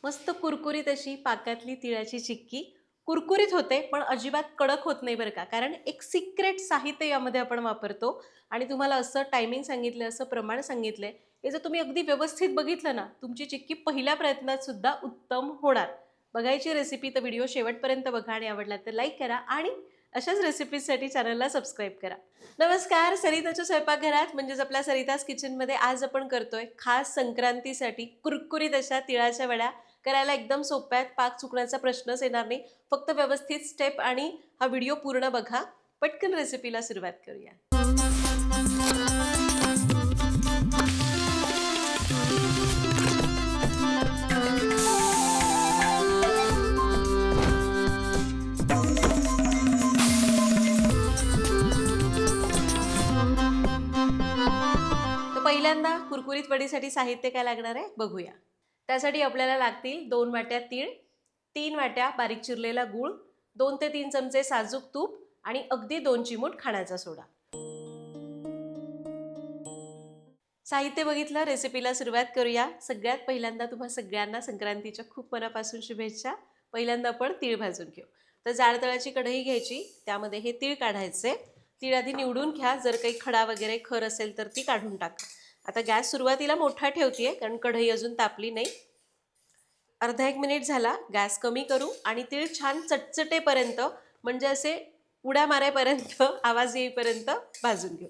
मस्त कुरकुरीत अशी पाकातली तिळाची चिक्की कुरकुरीत होते, पण अजिबात कडक होत नाही बरं का. कारण एक सिक्रेट साहित्य यामध्ये आपण वापरतो आणि तुम्हाला असं टायमिंग सांगितलं, असं प्रमाण सांगितलंय. हे जर तुम्ही अगदी व्यवस्थित बघितलं ना, तुमची चिक्की पहिल्या प्रयत्नात सुद्धा उत्तम होणार. बघायची रेसिपी तर व्हिडिओ शेवटपर्यंत बघा आणि आवडला तर लाईक करा आणि अशाच रेसिपीजसाठी चॅनलला सबस्क्राईब करा. नमस्कार, सरिताच्या स्वयंपाकघरात म्हणजेच आपल्या सरिताज किचनमध्ये आज आपण करतोय खास संक्रांतीसाठी कुरकुरीत अशा तिळाच्या वड्या. करायला एकदम सोप्या आहेत, पाक चुकण्याचा प्रश्नच येणार नाही. फक्त व्यवस्थित स्टेप आणि हा व्हिडिओ पूर्ण बघा. पटकन रेसिपीला सुरुवात करूया. तर पहिल्यांदा कुरकुरीत वडीसाठी साहित्य काय लागणार आहे बघूया. त्यासाठी आपल्याला लागतील 2 वाट्या तीळ, 3 वाट्या बारीक चिरलेला गूळ, 2 ते 3 चमचे साजूक तूप आणि अगदी 2 चिमूट खाण्याचा सोडा. साहित्य बघितलं, रेसिपीला सुरुवात करूया. सगळ्यात पहिल्यांदा तुम्हा सगळ्यांना संक्रांतीच्या खूप मनापासून शुभेच्छा. पहिल्यांदा आपण तीळ भाजून घेऊ. तर जाड तळाची कढई घ्यायची, त्यामध्ये हे तीळ काढायचे. तीळ आधी निवडून घ्या, जर काही खडा वगैरे खर असेल तर ती काढून टाका. आता गॅस सुरुवातीला मोठा ठेवतेय कारण कढई अजून तापली नाही. अर्धा 1 मिनिट झाला, गॅस कमी करू आणि तीळ छान चटचटेपर्यंत म्हणजे असे उड्या मारेपर्यंत आवाज येईपर्यंत भाजून घेऊ.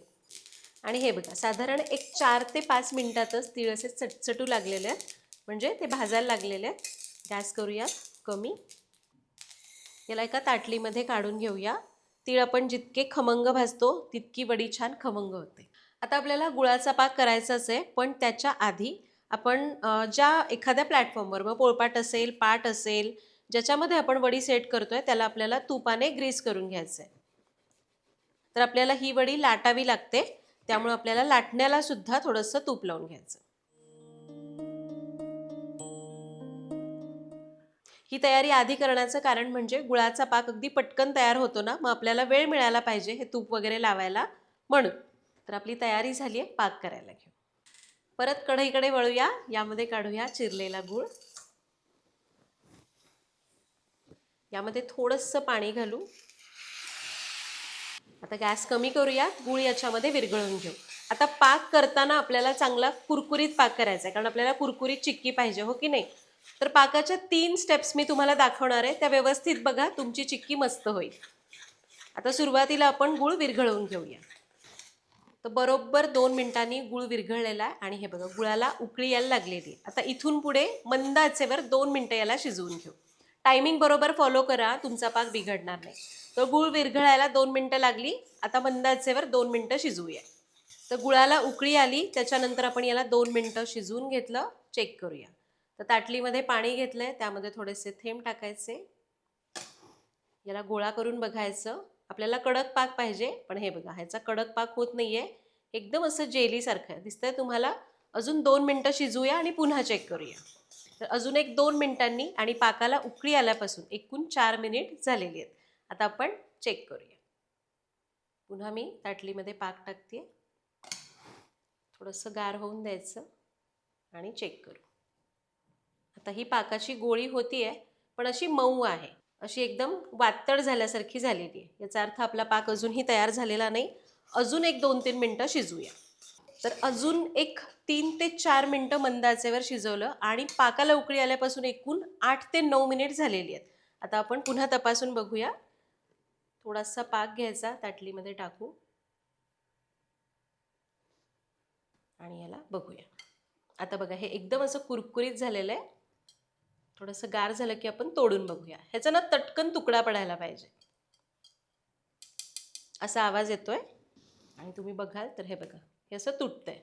आणि हे बघा, साधारण एक 4 ते 5 मिनिटातच तीळ असे चटचटू लागलेले आहेत, म्हणजे ते भाजायला लागलेले आहेत. गॅस करूया कमी. याला एका ताटलीमध्ये काढून घेऊया. तीळ आपण जितके खमंग भाजतो तितकी वडी छान खमंग होते. आता आपल्याला गुळाचा पाक करायचाच आहे, पण त्याच्या आधी आपण ज्या एखाद्या प्लॅटफॉर्मवर, मग पोळपाट असेल, पाट असेल, ज्याच्यामध्ये आपण वडी सेट करतोय त्याला आपल्याला तुपाने ग्रीस करून घ्यायचं आहे. तर आपल्याला ही वडी लाटावी लागते, त्यामुळे आपल्याला लाटण्याला सुद्धा थोडंसं तूप लावून घ्यायचं. ही तयारी आधी करण्याचं कारण म्हणजे गुळाचा पाक अगदी पटकन तयार होतो ना, मग आपल्याला वेळ मिळायला पाहिजे हे तूप वगैरे लावायला म्हणून. तर आपली तयारी झाली आहे, पाक करायला घेऊ. परत कढईकडे वळूया. यामध्ये काढूया चिरलेला गूळ. यामध्ये थोडंसं पाणी घालू. आता गॅस कमी करूया. गूळ याच्यामध्ये विरघळून घेऊ. आता पाक करताना आपल्याला चांगला कुरकुरीत पाक करायचा आहे, कारण आपल्याला कुरकुरीत चिक्की पाहिजे, हो की नाही. तर पाकाच्या 3 स्टेप्स मी तुम्हाला दाखवणार आहे, त्या व्यवस्थित बघा, तुमची चिक्की मस्त होईल. आता सुरुवातीला आपण गूळ विरघळवून घेऊया. तर बरोबर 2 मिनिटांनी गूळ विरघळलेला आहे आणि हे बघा, गुळाला उकळी यायला लागलेली. आता इथून पुढे मंद आचेवर 2 मिनिटं याला शिजवून घेऊ. टायमिंग बरोबर फॉलो करा, तुमचा पाक बिघडणार नाही. तर गूळ विरघळायला 2 मिनिटं लागली. आता मंद आचेवर 2 मिनिटं शिजवूया. तर गुळाला उकळी आली, त्याच्यानंतर आपण याला 2 मिनिटं शिजवून घेतलं. चेक करूया. तर ताटलीमध्ये पाणी घेतलंय, त्यामध्ये थोडेसे थेंब टाकायचे. याला गोळा करून बघायचं. आपल्याला कडक पाक पाहिजे, पण हे बघा, ह्याचा कडक पाक होत नाहीये. एकदम असं जेलीसारखं दिसतंय तुम्हाला. अजून 2 मिनिटं शिजवूया आणि पुन्हा चेक करूया. तर अजून एक 2 मिनिटांनी आणि पाकाला उकळी आल्यापासून एकूण 4 मिनिट झालेली आहेत. आता आपण चेक करूया. पुन्हा मी ताटलीमध्ये पाक टाकते. थोडंसं गार होऊन द्यायचं आणि चेक करू. आता ही पाकाची गोळी होतीये, पण अशी मऊ आहे, अशी एकदम वातळ झाल्यासारखी झालेली आहे. याचा अर्थ आपला पाक अजूनही तयार झालेला नाही. अजून एक 2-3 मिनिटं शिजवूया. तर अजून एक 3 ते 4 मिनिटं मंद आचेवर शिजवलं आणि पाकाला उकळी आल्यापासून एकूण 8 ते 9 मिनिट झालेली आहेत. आता आपण पुन्हा तपासून बघूया. थोडासा पाक घ्यायचा, ताटलीमध्ये टाकू आणि याला बघूया. आता बघा, हे एकदम असं कुरकुरीत झालेलं आहे. थोडंसं गार झालं की आपण तोडून बघूया. ह्याचा ना तटकन तुकडा पडायला पाहिजे, असा आवाज येतोय. आणि तुम्ही बघाल तर हे बघा, हे असं तुटतंय.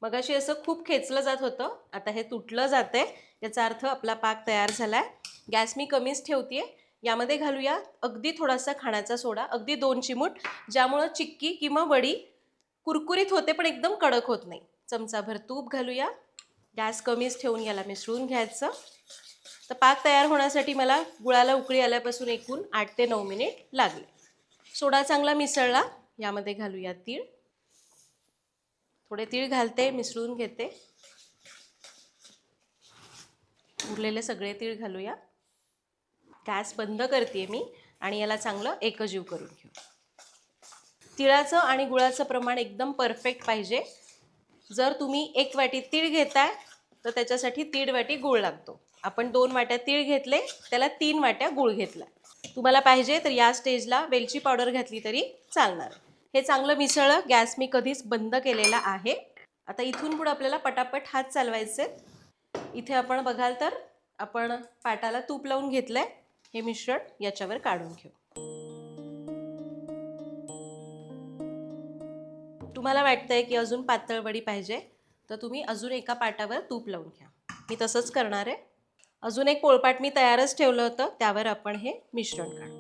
मगाशी असं खूप खेचलं जात होतं, आता हे तुटलं जातंय. याचा अर्थ आपला पाक तयार झालाय. गॅस मी कमीच ठेवतेय. यामध्ये घालूया अगदी थोडासा खाण्याचा सोडा, अगदी 2 चिमूट, ज्यामुळं चिक्की किंवा वडी कुरकुरीत होते पण एकदम कडक होत नाही. चमचाभर तूप घालूया. गॅस कमीच ठेवून याला मिसळून घ्यायचं. तर पाक तयार होण्यासाठी मला गुळाला उकळी आल्यापासून एकूण 8 ते 9 मिनिट लागले. सोडा चांगला मिसळला. यामध्ये घालूया तीळ. थोडे तीळ घालते, मिसळून घेते. उरलेले सगळे तीळ घालूया. गॅस बंद करते मी आणि याला चांगलं एकजीव करून घेऊ. तिळाचं आणि गुळाचं प्रमाण एकदम परफेक्ट पाहिजे. जर तुम्ही 1 वाटी तीळ घेताय तर त्याच्यासाठी 1.5 वाटी गूळ लागतो. आपण 2 वाट्या तीळ घेतले, त्याला 3 वाट्या गूळ घेतला. तुम्हाला पाहिजे तर या स्टेजला वेलची पावडर घातली तरी चालणार. हे चांगलं मिसळलं. गॅस मी कधीच बंद केलेला आहे. आता इथून पुढे आपल्याला पटापट हात चालवायचे. इथे आपण बघाल तर आपण पाटाला तूप लावून घेतलंय. हे मिश्रण याच्यावर काढून घेऊ. तुम्हाला वाटतंय की अजून पातळ वडी पाहिजे तर तुम्ही अजून एका पाटावर तूप लावून घ्या. मी तसंच करणार आहे. अजून एक पोळपाट मी तयारच ठेवलं होतं, त्यावर आपण हे मिश्रण काढू.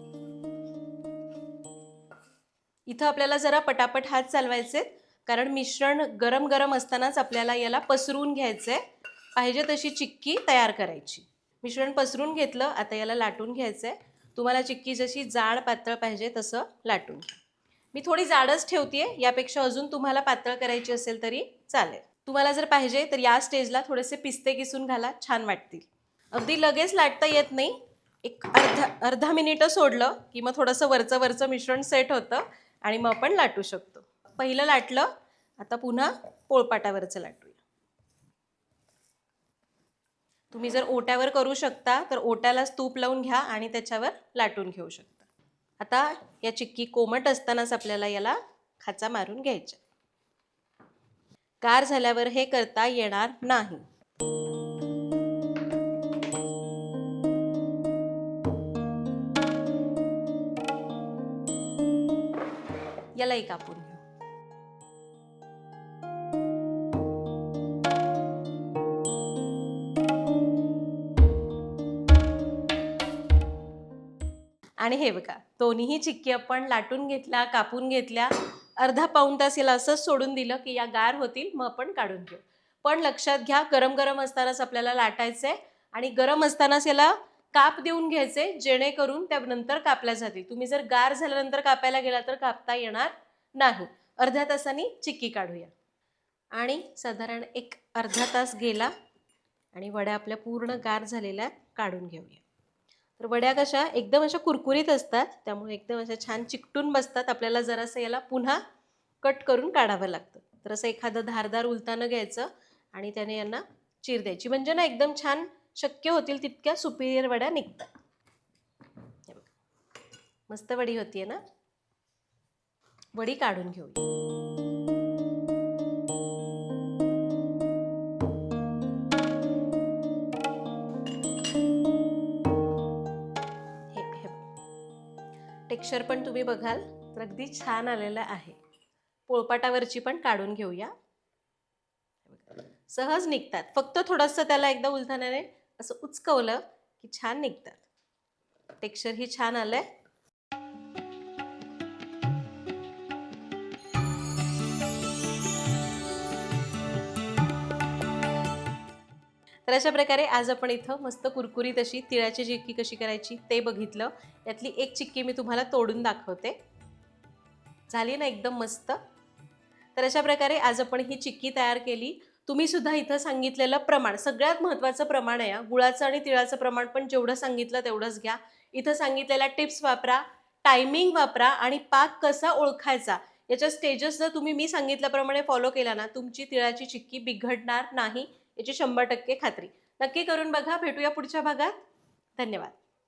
इथं आपल्याला जरा पटापट हात चालवायचे, कारण मिश्रण गरम गरम असतानाच आपल्याला याला पसरून घ्यायचंय. पाहिजे तशी चिक्की तयार करायची. मिश्रण पसरून घेतलं. आता याला लाटून घ्यायचंय. तुम्हाला चिक्की जशी जाड पातळ पाहिजे तसं लाटून घ्या. मी थोडी जाडच ठेवतेय. यापेक्षा अजून तुम्हाला पातळ करायची असेल तरी चालेल. तुम्हाला जर पाहिजे तर या स्टेजला थोडेसे पिस्ते किसून घाला, छान वाटतील. अगदी लगेच लाटता येत नाही. एक अर्धा मिनिट सोडलं की मग थोडंसं वरचं मिश्रण सेट होतं आणि मग आपण लाटू शकतो. पहिलं लाटलं. आता पुन्हा पोळपाटावरचं लाटूया. तुम्ही जर ओट्यावर करू शकता तर ओट्यालाच तूप लावून घ्या आणि त्याच्यावर लाटून घेऊ शकता. आता या चिक्की कोमट असतानाच आपल्याला याला खाचा मारून घ्यायच्या. गार झाल्यावर हे करता येणार नाही. यालाही कापून घेऊ. आणि हे बघा, दोन्हीही चिक्की आपण लाटून घेतल्या, कापून घेतल्या. अर्धा पाऊण तास याला असंच सोडून दिलं की या गार होतील, मग आपण काढून घेऊ. पण लक्षात घ्या, गरम गरम असतानाच आपल्याला लाटायचंय आणि गरम असतानाच याला काप देऊन घ्यायचे, जेणेकरून त्या नंतर कापल्या जातील. तुम्ही जर गार झाल्यानंतर कापायला गेला तर कापता येणार नाही. अर्ध्या तासांनी चिक्की काढूया. आणि साधारण एक अर्धा तास गेला आणि वड्या आपल्या पूर्ण गार झालेल्या काढून घेऊया. तर वड्या कशा एकदम अशा कुरकुरीत असतात, त्यामुळे एकदम अशा छान चिकटून बसतात. आपल्याला जरासं याला पुन्हा कट करून काढावं लागतं. तर असं एखादं धारदार उलतानं घ्यायचं आणि त्याने यांना चीर द्यायची, म्हणजे ना एकदम छान शक्य होतील तितक्या सुपिरियर वड्या निघतात. मस्त वडी होतीये ना. वडी काढून घेऊया. टेक्स्चर पण तुम्ही बघाल तर अगदी छान आलेलं आहे. पोळपाटावरची पण काढून घेऊया. सहज निघतात. फक्त थोडंसं त्याला एकदा उलथाण्याने असं उचकवलं की छान निघतात. टेक्स्चर ही छान आलंय. तर अशा प्रकारे आज आपण इथं मस्त कुरकुरीत अशी तिळाची चिक्की कशी करायची ते बघितलं. यातली एक चिक्की मी तुम्हाला तोडून दाखवते. झाली ना एकदम मस्त. तर अशा प्रकारे आज आपण ही चिक्की तयार केली. तुम्ही सुद्धा इथं सांगितलेलं प्रमाण, सगळ्यात महत्त्वाचं प्रमाण आहे. गुळाचं आणि तिळाचं प्रमाण पण जेवढं सांगितलं तेवढंच घ्या. इथं सांगितलेल्या टिप्स वापरा, टायमिंग वापरा आणि पाक कसा ओळखायचा याच्या स्टेजेस जर तुम्ही मी सांगितल्याप्रमाणे फॉलो केला ना, तुमची तिळाची चिक्की बिघडणार नाही याची 100% खात्री. नक्की करून बघा. भेटूया पुढच्या भागात. धन्यवाद.